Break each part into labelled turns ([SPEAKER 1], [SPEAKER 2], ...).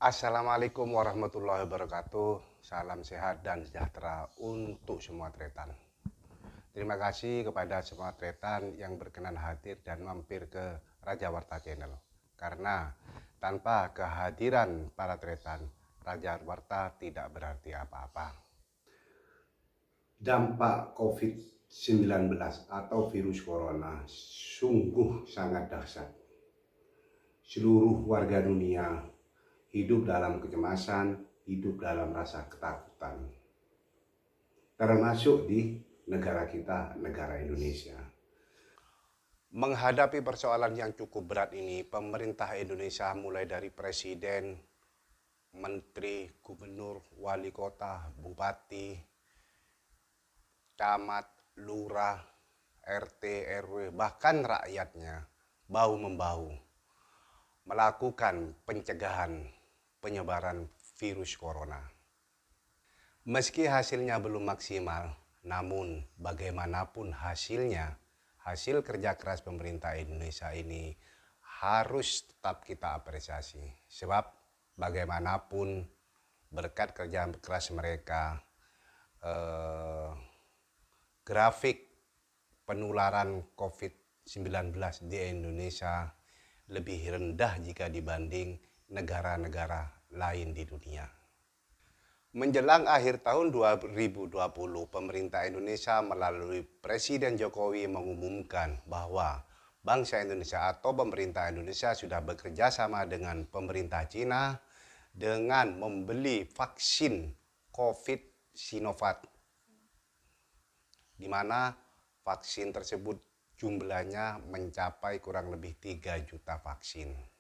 [SPEAKER 1] Assalamualaikum warahmatullahi wabarakatuh. Salam sehat dan sejahtera untuk semua tretan. Terima kasih kepada semua tretan yang berkenan hadir dan mampir ke Raja Warta Channel. Karena tanpa kehadiran para tretan, Raja Warta tidak berarti apa-apa. Dampak COVID-19 atau virus corona sungguh sangat dahsyat. Seluruh warga dunia hidup dalam kecemasan, hidup dalam rasa ketakutan. Termasuk di negara kita, negara Indonesia. Menghadapi persoalan yang cukup berat ini, pemerintah Indonesia mulai dari presiden, menteri, gubernur, wali kota, bupati, camat, lurah, RT, RW, bahkan rakyatnya bahu-membahu melakukan pencegahan penyebaran virus corona. Meski hasilnya belum maksimal, namun bagaimanapun hasilnya, hasil kerja keras pemerintah Indonesia ini harus tetap kita apresiasi. Sebab bagaimanapun berkat kerja keras mereka, grafik penularan COVID-19 di Indonesia lebih rendah jika dibanding negara-negara lain di dunia. Menjelang akhir tahun 2020, pemerintah Indonesia melalui Presiden Jokowi mengumumkan bahwa bangsa Indonesia atau pemerintah Indonesia sudah bekerja sama dengan pemerintah Cina dengan membeli vaksin COVID Sinovac, di mana vaksin tersebut jumlahnya mencapai kurang lebih 3 juta vaksin.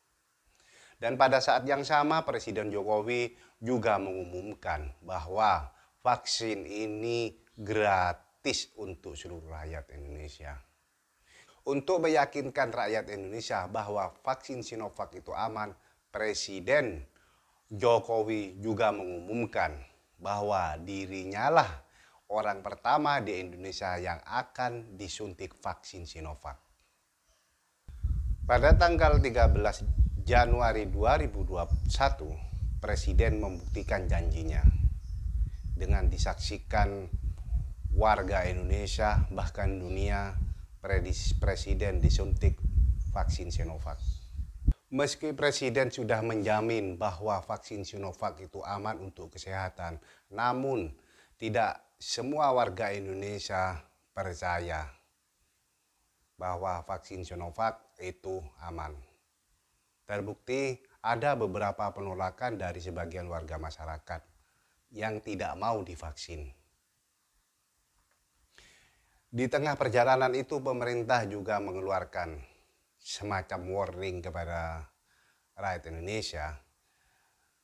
[SPEAKER 1] Dan pada saat yang sama Presiden Jokowi juga mengumumkan bahwa vaksin ini gratis untuk seluruh rakyat Indonesia. Untuk meyakinkan rakyat Indonesia bahwa vaksin Sinovac itu aman, Presiden Jokowi juga mengumumkan bahwa dirinya lah orang pertama di Indonesia yang akan disuntik vaksin Sinovac. Pada tanggal 13 Januari 2021, Presiden membuktikan janjinya dengan disaksikan warga Indonesia bahkan dunia. Presiden disuntik vaksin Sinovac. Meski Presiden sudah menjamin bahwa vaksin Sinovac itu aman untuk kesehatan, namun tidak semua warga Indonesia percaya bahwa vaksin Sinovac itu aman. Terbukti ada beberapa penolakan dari sebagian warga masyarakat yang tidak mau divaksin. Di tengah perjalanan itu pemerintah juga mengeluarkan semacam warning kepada rakyat Indonesia.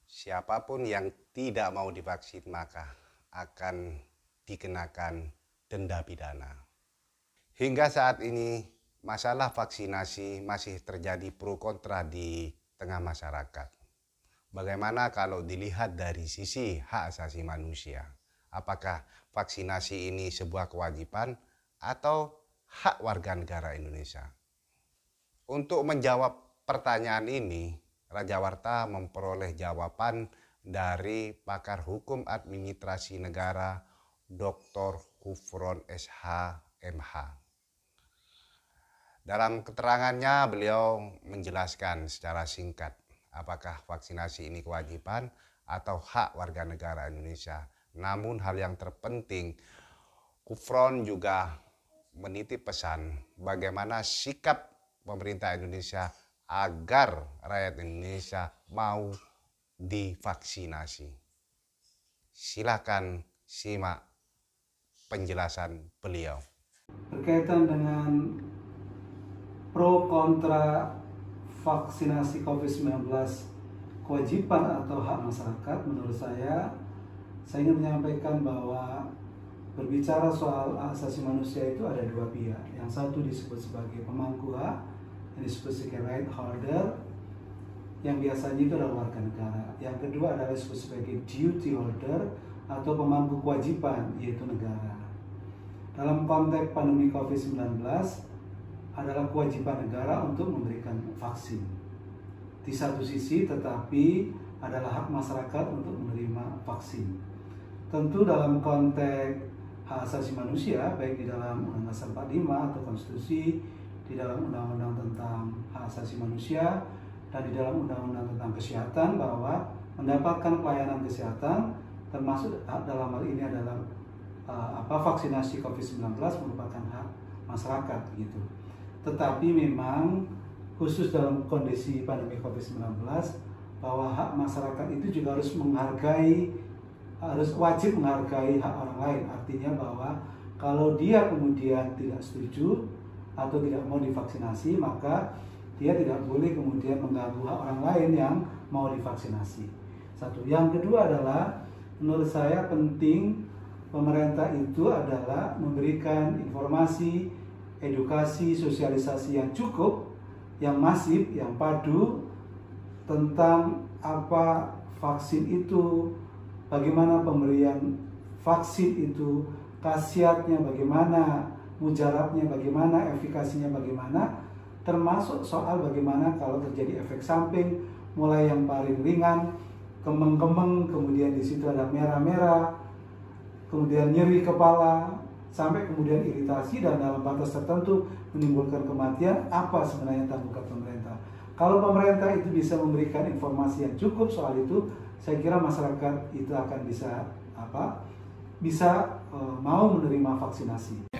[SPEAKER 1] Siapapun yang tidak mau divaksin maka akan dikenakan denda pidana. Hingga saat ini masalah vaksinasi masih terjadi pro kontra di tengah masyarakat. Bagaimana kalau dilihat dari sisi hak asasi manusia? Apakah vaksinasi ini sebuah kewajiban atau hak warga negara Indonesia? Untuk menjawab pertanyaan ini, Raja Warta memperoleh jawaban dari pakar hukum administrasi negara Dr. Kufron SH MH. Dalam keterangannya beliau menjelaskan secara singkat apakah vaksinasi ini kewajiban atau hak warga negara Indonesia. Namun hal yang terpenting, Kufron juga menitip pesan bagaimana sikap pemerintah Indonesia agar rakyat Indonesia mau divaksinasi. Silakan simak penjelasan beliau.
[SPEAKER 2] Berkaitan dengan pro kontra vaksinasi COVID-19 kewajiban atau hak masyarakat, menurut saya ingin menyampaikan bahwa berbicara soal hak asasi manusia itu ada dua pihak. Yang satu disebut sebagai pemangku hak, yang disebut sebagai right holder, yang biasanya itu adalah warga negara. Yang kedua adalah disebut sebagai duty holder atau pemangku kewajiban, yaitu negara. Dalam konteks pandemi COVID-19 adalah kewajiban negara untuk memberikan vaksin. Di satu sisi tetapi adalah hak masyarakat untuk menerima vaksin. Tentu dalam konteks hak asasi manusia, baik di dalam Undang-Undang Dasar 45 atau Konstitusi, di dalam Undang-Undang tentang hak asasi manusia, dan di dalam Undang-Undang tentang kesehatan, bahwa mendapatkan pelayanan kesehatan termasuk dalam hal ini adalah vaksinasi COVID-19 merupakan hak masyarakat gitu. Tetapi memang khusus dalam kondisi pandemi COVID-19, bahwa hak masyarakat itu juga harus wajib menghargai hak orang lain. Artinya bahwa kalau dia kemudian tidak setuju atau tidak mau divaksinasi, maka dia tidak boleh kemudian mengganggu hak orang lain yang mau divaksinasi. Satu. Yang kedua adalah, menurut saya penting pemerintah itu adalah memberikan informasi, edukasi, sosialisasi yang cukup, yang masif, yang padu tentang apa vaksin itu, bagaimana pemberian vaksin itu, khasiatnya bagaimana, mujarabnya bagaimana, efikasinya bagaimana, termasuk soal bagaimana kalau terjadi efek samping, mulai yang paling ringan, kemeng-kemeng, kemudian di situ ada merah-merah, kemudian nyeri kepala, sampai kemudian iritasi, dan dalam batas tertentu menimbulkan kematian. Apa sebenarnya tanggung jawab pemerintah? Kalau pemerintah itu bisa memberikan informasi yang cukup soal itu, saya kira masyarakat itu akan bisa mau menerima vaksinasi.